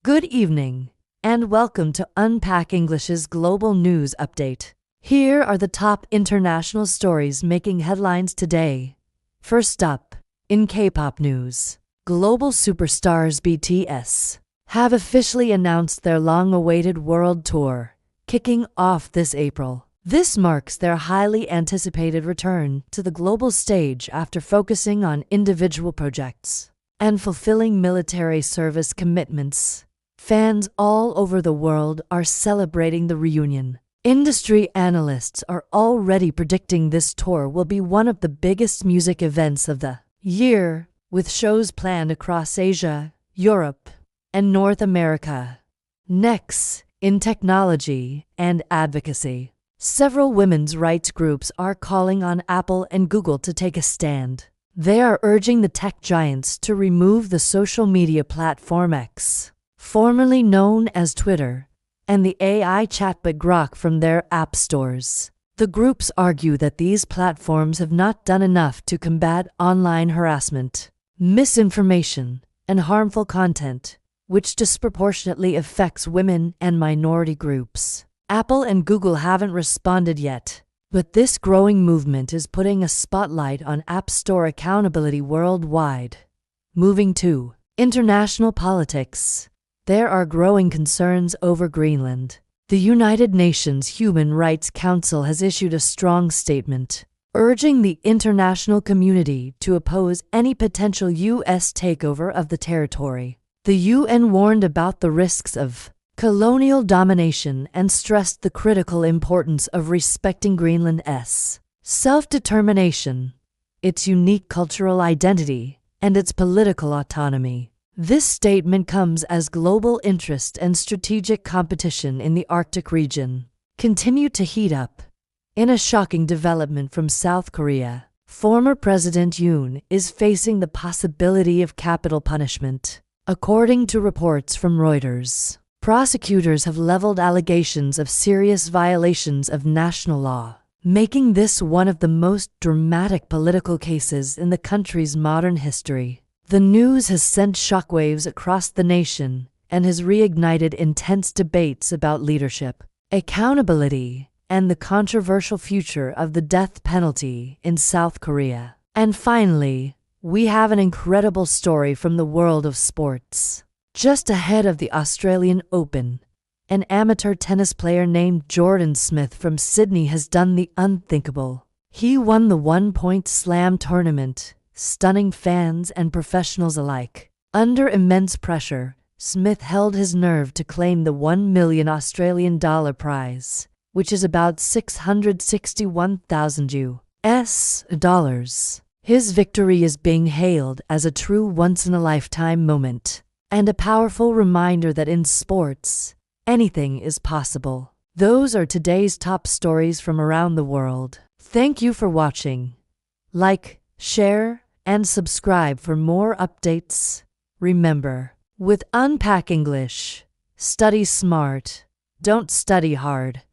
Good evening, and welcome to Unpack English's Global News Update. Here are the top international stories making headlines today. First up, in K-pop news, global superstars BTS have officially announced their long-awaited world tour, kicking off this April. This marks their highly anticipated return to the global stage after focusing on individual projects and fulfilling military service commitments. Fans all over the world are celebrating the reunion. Industry analysts are already predicting this tour will be one of the biggest music events of the year, with shows planned across Asia, Europe, and North America. Next, in technology and advocacy, several women's rights groups are calling on Apple and Google to take a stand. They are urging the tech giants to remove the social media platform X, formerly known as Twitter, and the AI chatbot Grok from their app stores. The groups argue that these platforms have not done enough to combat online harassment, misinformation, and harmful content, which disproportionately affects women and minority groups. Apple and Google haven't responded yet, but this growing movement is putting a spotlight on App Store accountability worldwide. Moving to international politics, there are growing concerns over Greenland. The United Nations Human Rights Council has issued a strong statement, urging the international community to oppose any potential U.S. takeover of the territory. The UN warned about the risks of colonial domination and stressed the critical importance of respecting Greenland's self-determination, its unique cultural identity, and its political autonomy. This statement comes as global interest and strategic competition in the Arctic region continue to heat up. In a shocking development from South Korea, former President Yoon is facing the possibility of capital punishment. According to reports from Reuters, prosecutors have leveled allegations of serious violations of national law, making this one of the most dramatic political cases in the country's modern history. The news has sent shockwaves across the nation and has reignited intense debates about leadership, accountability, and the controversial future of the death penalty in South Korea. And finally, we have an incredible story from the world of sports. Just ahead of the Australian Open, an amateur tennis player named Jordan Smith from Sydney has done the unthinkable. He won the one-point slam tournament, stunning fans and professionals alike. Under immense pressure, Smith held his nerve to claim the $1 million Australian dollar prize, which is about 661,000 US dollars. His victory is being hailed as a true once-in-a-lifetime moment, and a powerful reminder that in sports, anything is possible. Those are today's top stories from around the world. Thank you for watching. Like, share, and subscribe for more updates. Remember, with Unpack English, study smart, don't study hard.